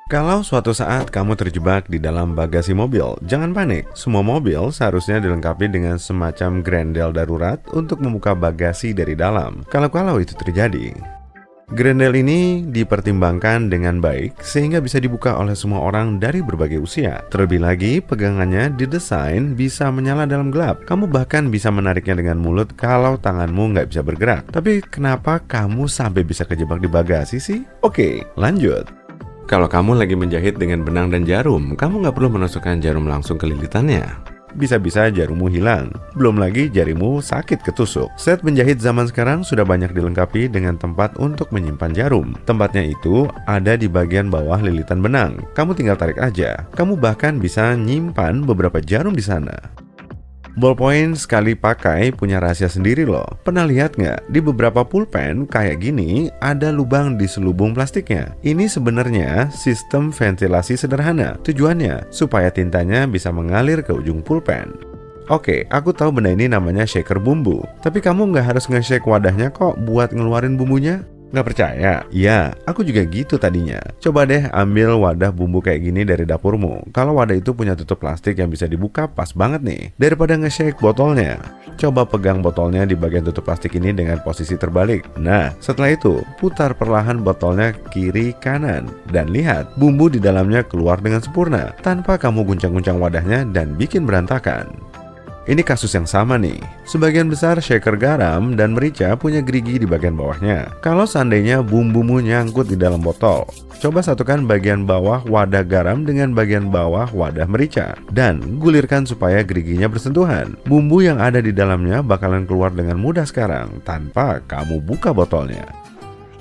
Kalau suatu saat kamu terjebak di dalam bagasi mobil, jangan panik. Semua mobil seharusnya dilengkapi dengan semacam grendel darurat untuk membuka bagasi dari dalam, kalau itu terjadi. Grendel ini dipertimbangkan dengan baik sehingga bisa dibuka oleh semua orang dari berbagai usia. Terlebih lagi, pegangannya didesain bisa menyala dalam gelap. Kamu bahkan bisa menariknya dengan mulut kalau tanganmu nggak bisa bergerak. Tapi kenapa kamu sampai bisa kejebak di bagasi sih? Oke, lanjut. Kalau kamu lagi menjahit dengan benang dan jarum, kamu nggak perlu menusukkan jarum langsung ke lilitannya. Bisa-bisa jarummu hilang, belum lagi jarimu sakit ketusuk. Set menjahit zaman sekarang sudah banyak dilengkapi dengan tempat untuk menyimpan jarum. Tempatnya itu ada di bagian bawah lilitan benang. Kamu tinggal tarik aja. Kamu bahkan bisa nyimpan beberapa jarum di sana. Ballpoint sekali pakai punya rahasia sendiri loh. Pernah lihat nggak? Di beberapa pulpen kayak gini ada lubang di selubung plastiknya. Ini sebenarnya sistem ventilasi sederhana. Tujuannya supaya tintanya bisa mengalir ke ujung pulpen. Oke, aku tahu benda ini namanya shaker bumbu. Tapi kamu nggak harus nge-shake wadahnya kok buat ngeluarin bumbunya. Nggak percaya? Ya, aku juga gitu tadinya. Coba deh ambil wadah bumbu kayak gini dari dapurmu. Kalau wadah itu punya tutup plastik yang bisa dibuka, pas banget nih. Daripada nge-shake botolnya, coba pegang botolnya di bagian tutup plastik ini dengan posisi terbalik. Nah, setelah itu, putar perlahan botolnya kiri kanan. Dan lihat, bumbu di dalamnya keluar dengan sempurna, tanpa kamu guncang-guncang wadahnya dan bikin berantakan. Ini kasus yang sama nih. Sebagian besar shaker garam dan merica punya gerigi di bagian bawahnya. Kalau seandainya bumbumu nyangkut di dalam botol, coba satukan bagian bawah wadah garam dengan bagian bawah wadah merica dan gulirkan supaya geriginya bersentuhan. Bumbu yang ada di dalamnya bakalan keluar dengan mudah sekarang tanpa kamu buka botolnya.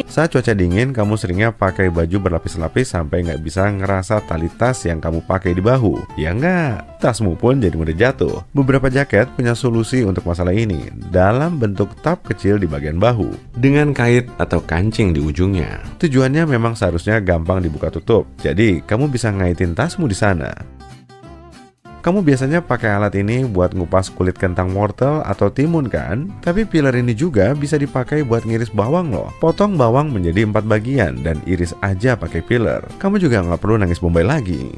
Saat cuaca dingin, kamu seringnya pakai baju berlapis-lapis sampai nggak bisa ngerasa tali tas yang kamu pakai di bahu. Ya nggak? Tasmu pun jadi mudah jatuh. Beberapa jaket punya solusi untuk masalah ini dalam bentuk tab kecil di bagian bahu dengan kait atau kancing di ujungnya. Tujuannya memang seharusnya gampang dibuka tutup. Jadi, kamu bisa ngaitin tasmu di sana. Kamu biasanya pakai alat ini buat ngupas kulit kentang wortel atau timun kan? Tapi peeler ini juga bisa dipakai buat ngiris bawang loh. Potong bawang menjadi 4 bagian dan iris aja pakai peeler. Kamu juga nggak perlu nangis bombay lagi.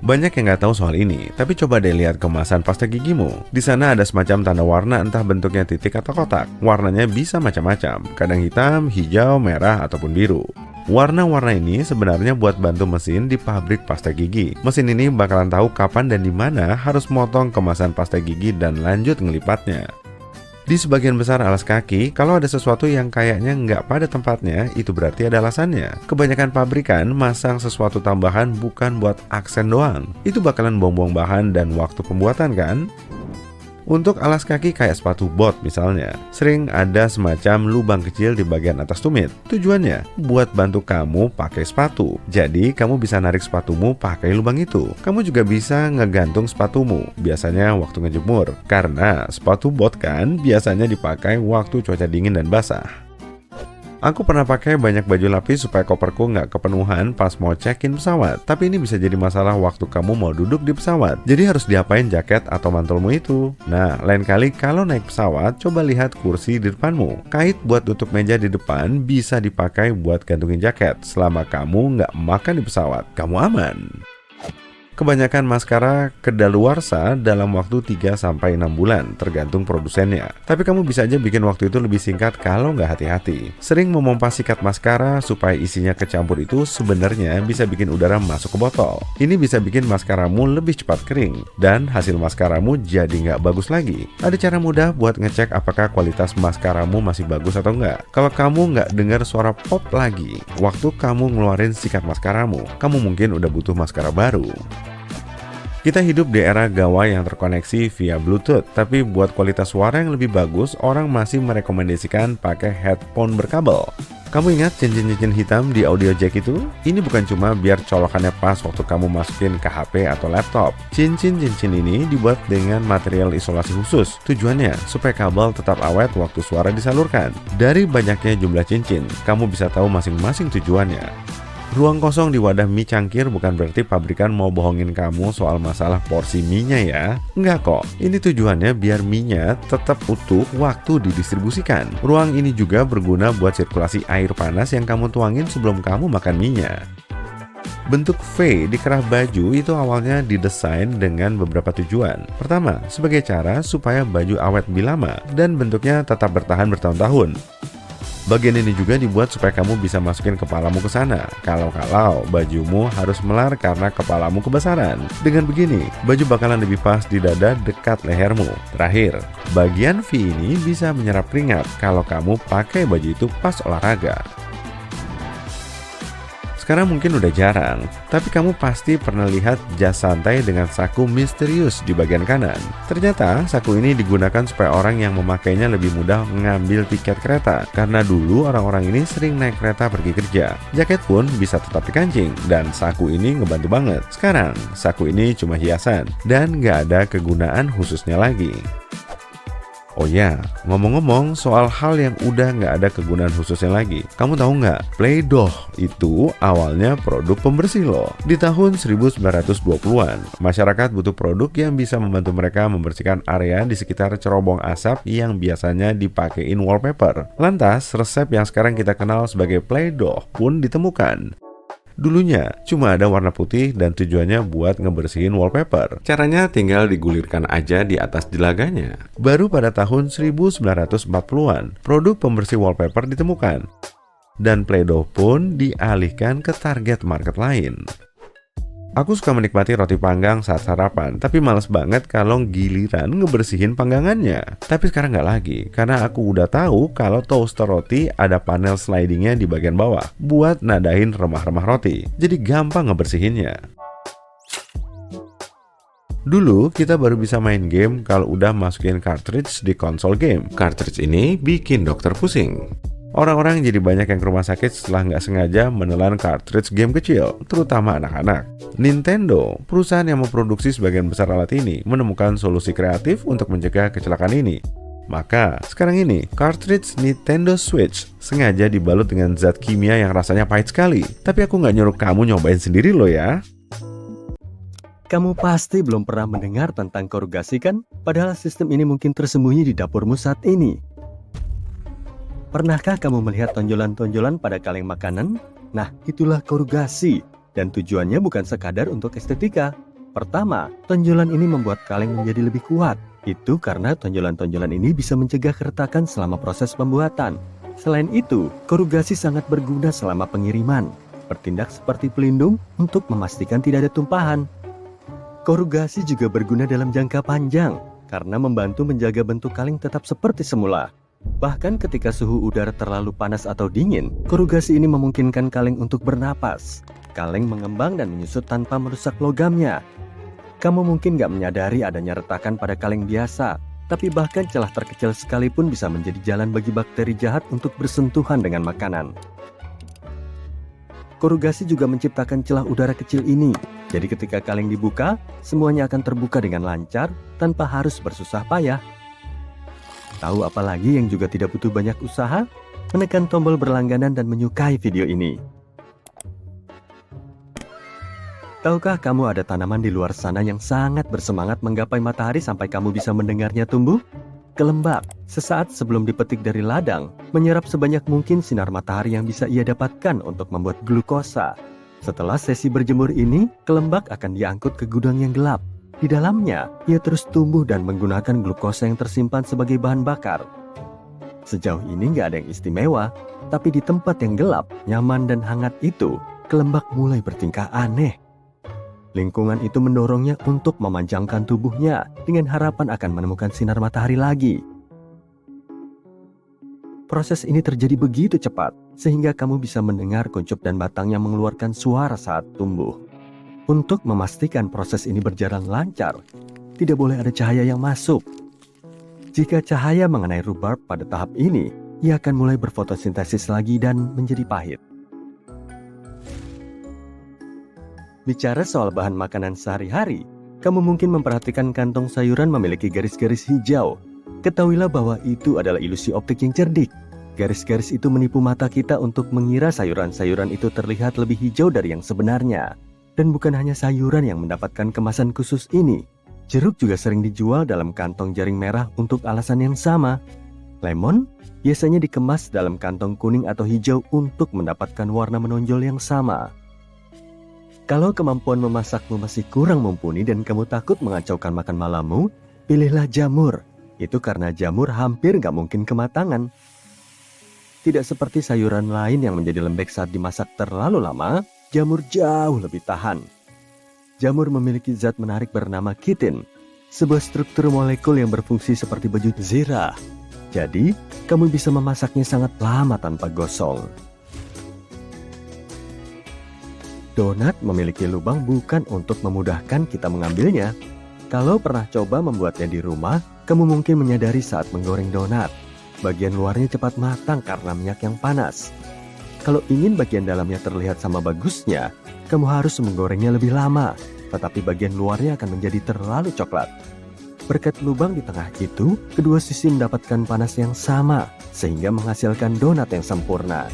Banyak yang nggak tahu soal ini, tapi coba deh lihat kemasan pasta gigimu. Di sana ada semacam tanda warna, entah bentuknya titik atau kotak. Warnanya bisa macam-macam, kadang hitam, hijau, merah, ataupun biru. Warna-warna ini sebenarnya buat bantu mesin di pabrik pasta gigi. Mesin ini bakalan tahu kapan dan di mana harus motong kemasan pasta gigi dan lanjut ngelipatnya. Di sebagian besar alas kaki, kalau ada sesuatu yang kayaknya nggak pada tempatnya, itu berarti ada alasannya. Kebanyakan pabrikan masang sesuatu tambahan bukan buat aksen doang. Itu bakalan buang-buang bahan dan waktu pembuatan kan? Untuk alas kaki kayak sepatu bot misalnya, sering ada semacam lubang kecil di bagian atas tumit. Tujuannya buat bantu kamu pakai sepatu. Jadi kamu bisa narik sepatumu pakai lubang itu. Kamu juga bisa ngegantung sepatumu, biasanya waktu ngejemur. Karena sepatu bot kan biasanya dipakai waktu cuaca dingin dan basah. Aku pernah pakai banyak baju lapis supaya koperku nggak kepenuhan pas mau check-in pesawat. Tapi ini bisa jadi masalah waktu kamu mau duduk di pesawat. Jadi harus diapain jaket atau mantelmu itu? Nah, lain kali kalau naik pesawat, coba lihat kursi di depanmu. Kait buat tutup meja di depan bisa dipakai buat gantungin jaket. Selama kamu nggak makan di pesawat, kamu aman. Kebanyakan maskara kedaluarsa dalam waktu 3-6 bulan, tergantung produsennya. Tapi kamu bisa aja bikin waktu itu lebih singkat kalau nggak hati-hati. Sering memompa sikat maskara supaya isinya kecampur itu sebenarnya bisa bikin udara masuk ke botol. Ini bisa bikin maskaramu lebih cepat kering, dan hasil maskaramu jadi nggak bagus lagi. Ada cara mudah buat ngecek apakah kualitas maskaramu masih bagus atau nggak. Kalau kamu nggak dengar suara pop lagi waktu kamu ngeluarin sikat maskaramu, kamu mungkin udah butuh maskara baru. Kita hidup di era gawai yang terkoneksi via Bluetooth, tapi buat kualitas suara yang lebih bagus, orang masih merekomendasikan pakai headphone berkabel. Kamu ingat cincin-cincin hitam di audio jack itu? Ini bukan cuma biar colokannya pas waktu kamu masukin ke HP atau laptop. Cincin-cincin ini dibuat dengan material isolasi khusus. Tujuannya supaya kabel tetap awet waktu suara disalurkan. Dari banyaknya jumlah cincin, kamu bisa tahu masing-masing tujuannya. Ruang kosong di wadah mie cangkir bukan berarti pabrikan mau bohongin kamu soal masalah porsi mie-nya ya. Enggak kok, ini tujuannya biar mie-nya tetap utuh waktu didistribusikan. Ruang ini juga berguna buat sirkulasi air panas yang kamu tuangin sebelum kamu makan mie-nya. Bentuk V di kerah baju itu awalnya didesain dengan beberapa tujuan. Pertama, sebagai cara supaya baju awet lebih lama dan bentuknya tetap bertahan bertahun-tahun. Bagian ini juga dibuat supaya kamu bisa masukin kepalamu ke sana kalau bajumu harus melar karena kepalamu kebesaran. Dengan begini, baju bakalan lebih pas di dada dekat lehermu. Terakhir, bagian V ini bisa menyerap keringat kalau kamu pakai baju itu pas olahraga. Sekarang mungkin udah jarang, tapi kamu pasti pernah lihat jas santai dengan saku misterius di bagian kanan. Ternyata saku ini digunakan supaya orang yang memakainya lebih mudah mengambil tiket kereta, karena dulu orang-orang ini sering naik kereta pergi kerja. Jaket pun bisa tetap dikancing, dan saku ini ngebantu banget. Sekarang, saku ini cuma hiasan, dan nggak ada kegunaan khususnya lagi. Oh ya, ngomong-ngomong soal hal yang udah nggak ada kegunaan khususnya lagi. Kamu tahu nggak, Play-Doh itu awalnya produk pembersih loh. Di tahun 1920-an, masyarakat butuh produk yang bisa membantu mereka membersihkan area di sekitar cerobong asap yang biasanya dipakein wallpaper. Lantas, resep yang sekarang kita kenal sebagai Play-Doh pun ditemukan. Dulunya cuma ada warna putih dan tujuannya buat ngebersihin wallpaper. Caranya tinggal digulirkan aja di atas jelaganya. Baru pada tahun 1940-an, produk pembersih wallpaper ditemukan. Dan Play-Doh pun dialihkan ke target market lain. Aku suka menikmati roti panggang saat sarapan, tapi males banget kalau giliran ngebersihin panggangannya. Tapi sekarang nggak lagi, karena aku udah tahu kalau toaster roti ada panel slidingnya di bagian bawah buat nadain remah-remah roti. Jadi gampang ngebersihinnya. Dulu kita baru bisa main game kalau udah masukin cartridge di konsol game. Cartridge ini bikin dokter pusing. Orang-orang jadi banyak yang ke rumah sakit setelah nggak sengaja menelan cartridge game kecil, terutama anak-anak. Nintendo, perusahaan yang memproduksi sebagian besar alat ini, menemukan solusi kreatif untuk mencegah kecelakaan ini. Maka, sekarang ini, cartridge Nintendo Switch sengaja dibalut dengan zat kimia yang rasanya pahit sekali. Tapi aku nggak nyuruh kamu nyobain sendiri loh ya. Kamu pasti belum pernah mendengar tentang korugasi kan? Padahal sistem ini mungkin tersembunyi di dapurmu saat ini. Pernahkah kamu melihat tonjolan-tonjolan pada kaleng makanan? Nah, itulah korugasi. Dan tujuannya bukan sekadar untuk estetika. Pertama, tonjolan ini membuat kaleng menjadi lebih kuat. Itu karena tonjolan-tonjolan ini bisa mencegah keretakan selama proses pembuatan. Selain itu, korugasi sangat berguna selama pengiriman. Bertindak seperti pelindung untuk memastikan tidak ada tumpahan. Korugasi juga berguna dalam jangka panjang karena membantu menjaga bentuk kaleng tetap seperti semula. Bahkan ketika suhu udara terlalu panas atau dingin, korugasi ini memungkinkan kaleng untuk bernapas. Kaleng mengembang dan menyusut tanpa merusak logamnya. Kamu mungkin gak menyadari adanya retakan pada kaleng biasa, tapi bahkan celah terkecil sekalipun bisa menjadi jalan bagi bakteri jahat untuk bersentuhan dengan makanan. Korugasi juga menciptakan celah udara kecil ini. Jadi ketika kaleng dibuka, semuanya akan terbuka dengan lancar tanpa harus bersusah payah. Tahu apa lagi yang juga tidak butuh banyak usaha? Menekan tombol berlangganan dan menyukai video ini. Tahukah kamu ada tanaman di luar sana yang sangat bersemangat menggapai matahari sampai kamu bisa mendengarnya tumbuh? Kelembak, sesaat sebelum dipetik dari ladang, menyerap sebanyak mungkin sinar matahari yang bisa ia dapatkan untuk membuat glukosa. Setelah sesi berjemur ini, kelembak akan diangkut ke gudang yang gelap. Di dalamnya, ia terus tumbuh dan menggunakan glukosa yang tersimpan sebagai bahan bakar. Sejauh ini nggak ada yang istimewa, tapi di tempat yang gelap, nyaman dan hangat itu, kelembak mulai bertingkah aneh. Lingkungan itu mendorongnya untuk memanjangkan tubuhnya dengan harapan akan menemukan sinar matahari lagi. Proses ini terjadi begitu cepat, sehingga kamu bisa mendengar kuncup dan batangnya mengeluarkan suara saat tumbuh. Untuk memastikan proses ini berjalan lancar, tidak boleh ada cahaya yang masuk. Jika cahaya mengenai rhubarb pada tahap ini, ia akan mulai berfotosintesis lagi dan menjadi pahit. Bicara soal bahan makanan sehari-hari, kamu mungkin memperhatikan kantong sayuran memiliki garis-garis hijau. Ketahuilah bahwa itu adalah ilusi optik yang cerdik. Garis-garis itu menipu mata kita untuk mengira sayuran-sayuran itu terlihat lebih hijau dari yang sebenarnya. Dan bukan hanya sayuran yang mendapatkan kemasan khusus ini. Jeruk juga sering dijual dalam kantong jaring merah untuk alasan yang sama. Lemon biasanya dikemas dalam kantong kuning atau hijau untuk mendapatkan warna menonjol yang sama. Kalau kemampuan memasakmu masih kurang mumpuni dan kamu takut mengacaukan makan malammu, pilihlah jamur. Itu karena jamur hampir nggak mungkin kematangan. Tidak seperti sayuran lain yang menjadi lembek saat dimasak terlalu lama, jamur jauh lebih tahan. Jamur memiliki zat menarik bernama kitin, sebuah struktur molekul yang berfungsi seperti baju zirah. Jadi, kamu bisa memasaknya sangat lama tanpa gosong. Donat memiliki lubang bukan untuk memudahkan kita mengambilnya. Kalau pernah coba membuatnya di rumah, kamu mungkin menyadari saat menggoreng donat, bagian luarnya cepat matang karena minyak yang panas. Kalau ingin bagian dalamnya terlihat sama bagusnya, kamu harus menggorengnya lebih lama, tetapi bagian luarnya akan menjadi terlalu coklat. Berkat lubang di tengah itu, kedua sisi mendapatkan panas yang sama, sehingga menghasilkan donat yang sempurna.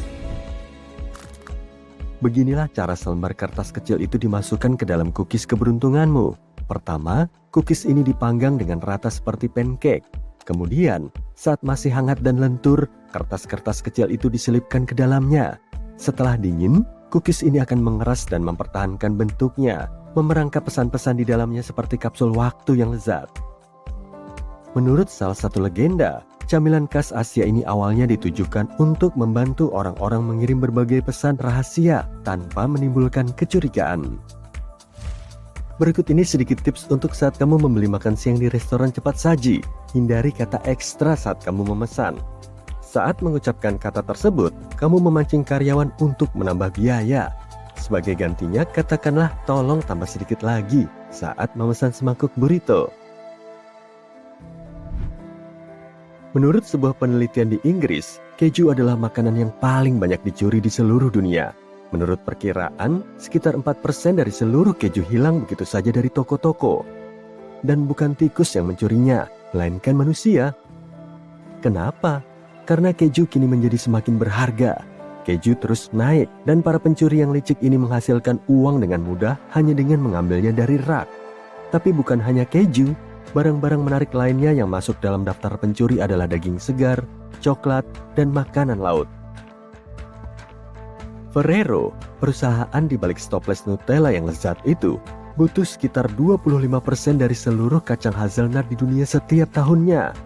Beginilah cara selembar kertas kecil itu dimasukkan ke dalam cookies keberuntunganmu. Pertama, cookies ini dipanggang dengan rata seperti pancake. Kemudian, saat masih hangat dan lentur, kertas-kertas kecil itu diselipkan ke dalamnya. Setelah dingin, cookies ini akan mengeras dan mempertahankan bentuknya, memerangkap pesan-pesan di dalamnya seperti kapsul waktu yang lezat. Menurut salah satu legenda, camilan khas Asia ini awalnya ditujukan untuk membantu orang-orang mengirim berbagai pesan rahasia tanpa menimbulkan kecurigaan. Berikut ini sedikit tips untuk saat kamu membeli makan siang di restoran cepat saji. Hindari kata ekstra saat kamu memesan. Saat mengucapkan kata tersebut, kamu memancing karyawan untuk menambah biaya. Sebagai gantinya, katakanlah tolong tambah sedikit lagi saat memesan semangkuk burrito. Menurut sebuah penelitian di Inggris, keju adalah makanan yang paling banyak dicuri di seluruh dunia. Menurut perkiraan, sekitar 4% dari seluruh keju hilang begitu saja dari toko-toko. Dan bukan tikus yang mencurinya, melainkan manusia. Kenapa? Karena keju kini menjadi semakin berharga. Keju terus naik, dan para pencuri yang licik ini menghasilkan uang dengan mudah hanya dengan mengambilnya dari rak. Tapi bukan hanya keju. Barang-barang menarik lainnya yang masuk dalam daftar pencuri adalah daging segar, coklat, dan makanan laut. Ferrero, perusahaan di balik stopless Nutella yang lezat itu, butuh sekitar 25% dari seluruh kacang hazelnut di dunia setiap tahunnya.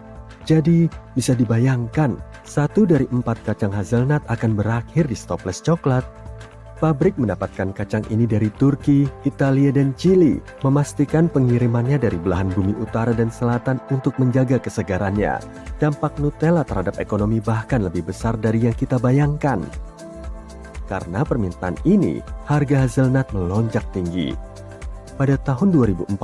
Jadi, bisa dibayangkan, 1 dari 4 kacang hazelnut akan berakhir di stopless coklat. Pabrik mendapatkan kacang ini dari Turki, Italia, dan Chili, memastikan pengirimannya dari belahan bumi utara dan selatan untuk menjaga kesegarannya. Dampak Nutella terhadap ekonomi bahkan lebih besar dari yang kita bayangkan. Karena permintaan ini, harga hazelnut melonjak tinggi. Pada tahun 2014,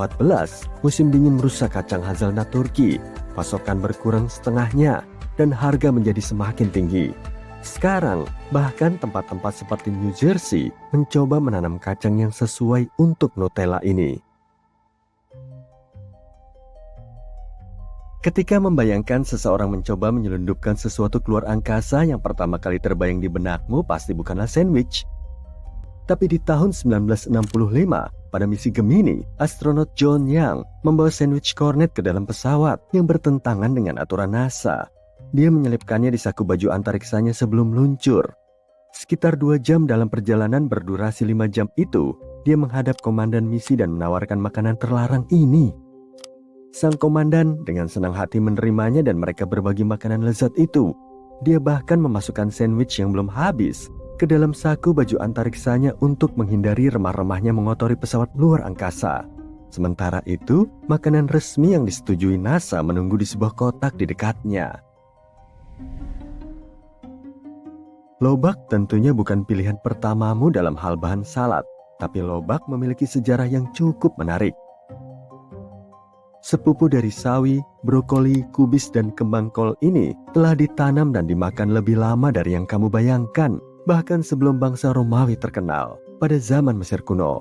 musim dingin merusak kacang hazelnut Turki. Pasokan berkurang setengahnya, dan harga menjadi semakin tinggi. Sekarang, bahkan tempat-tempat seperti New Jersey mencoba menanam kacang yang sesuai untuk Nutella ini. Ketika membayangkan seseorang mencoba menyelundupkan sesuatu keluar angkasa, yang pertama kali terbayang di benakmu pasti bukanlah sandwich. Tapi di tahun 1965, pada misi Gemini, astronot John Young membawa sandwich cornet ke dalam pesawat yang bertentangan dengan aturan NASA. Dia menyelipkannya di saku baju antariksanya sebelum meluncur. Sekitar 2 jam dalam perjalanan berdurasi 5 jam itu, dia menghadap komandan misi dan menawarkan makanan terlarang ini. Sang komandan dengan senang hati menerimanya dan mereka berbagi makanan lezat itu. Dia bahkan memasukkan sandwich yang belum habis ke dalam saku baju antariksanya untuk menghindari remah-remahnya mengotori pesawat luar angkasa. Sementara itu, makanan resmi yang disetujui NASA menunggu di sebuah kotak di dekatnya. Lobak tentunya bukan pilihan pertamamu dalam hal bahan salad, tapi lobak memiliki sejarah yang cukup menarik. Sepupu dari sawi, brokoli, kubis, dan kembang kol ini telah ditanam dan dimakan lebih lama dari yang kamu bayangkan, bahkan sebelum bangsa Romawi terkenal pada zaman Mesir kuno.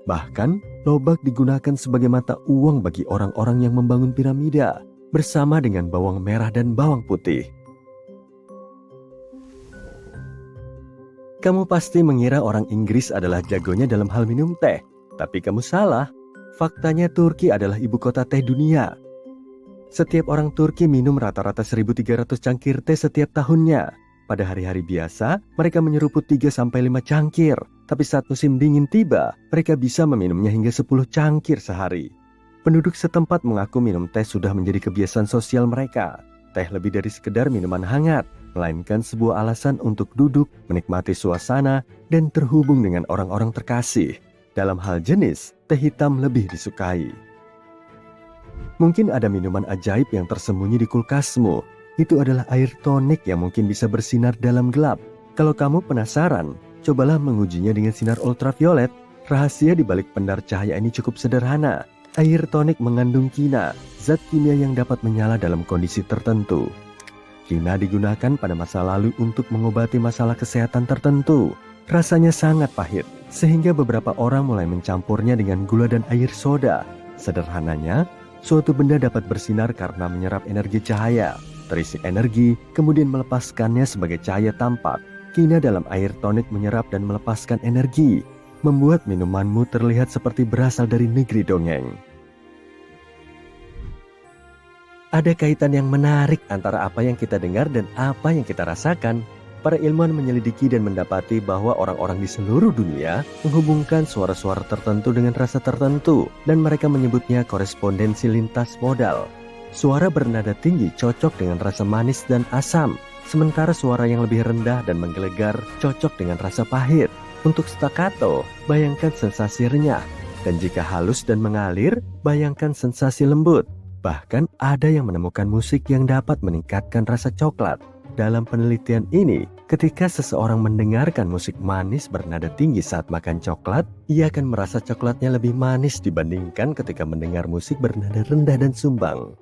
Bahkan, lobak digunakan sebagai mata uang bagi orang-orang yang membangun piramida, bersama dengan bawang merah dan bawang putih. Kamu pasti mengira orang Inggris adalah jagonya dalam hal minum teh, tapi kamu salah. Faktanya Turki adalah ibu kota teh dunia. Setiap orang Turki minum rata-rata 1.300 cangkir teh setiap tahunnya. Pada hari-hari biasa, mereka menyeruput 3-5 cangkir. Tapi saat musim dingin tiba, mereka bisa meminumnya hingga 10 cangkir sehari. Penduduk setempat mengaku minum teh sudah menjadi kebiasaan sosial mereka. Teh lebih dari sekedar minuman hangat, melainkan sebuah alasan untuk duduk, menikmati suasana, dan terhubung dengan orang-orang terkasih. Dalam hal jenis, teh hitam lebih disukai. Mungkin ada minuman ajaib yang tersembunyi di kulkasmu. Itu adalah air tonik yang mungkin bisa bersinar dalam gelap. Kalau kamu penasaran, cobalah mengujinya dengan sinar ultraviolet. Rahasia di balik pendar cahaya ini cukup sederhana. Air tonik mengandung kina, zat kimia yang dapat menyala dalam kondisi tertentu. Kina digunakan pada masa lalu untuk mengobati masalah kesehatan tertentu. Rasanya sangat pahit, sehingga beberapa orang mulai mencampurnya dengan gula dan air soda. Sederhananya, suatu benda dapat bersinar karena menyerap energi cahaya, terisi energi, kemudian melepaskannya sebagai cahaya tampak. Kina dalam air tonik menyerap dan melepaskan energi, membuat minumanmu terlihat seperti berasal dari negeri dongeng. Ada kaitan yang menarik antara apa yang kita dengar dan apa yang kita rasakan. Para ilmuwan menyelidiki dan mendapati bahwa orang-orang di seluruh dunia menghubungkan suara-suara tertentu dengan rasa tertentu, dan mereka menyebutnya korespondensi lintas modal. Suara bernada tinggi cocok dengan rasa manis dan asam, sementara suara yang lebih rendah dan menggelegar cocok dengan rasa pahit. Untuk staccato, bayangkan sensasi renyah, dan jika halus dan mengalir, bayangkan sensasi lembut. Bahkan ada yang menemukan musik yang dapat meningkatkan rasa coklat. Dalam penelitian ini, ketika seseorang mendengarkan musik manis bernada tinggi saat makan coklat, ia akan merasa coklatnya lebih manis dibandingkan ketika mendengar musik bernada rendah dan sumbang.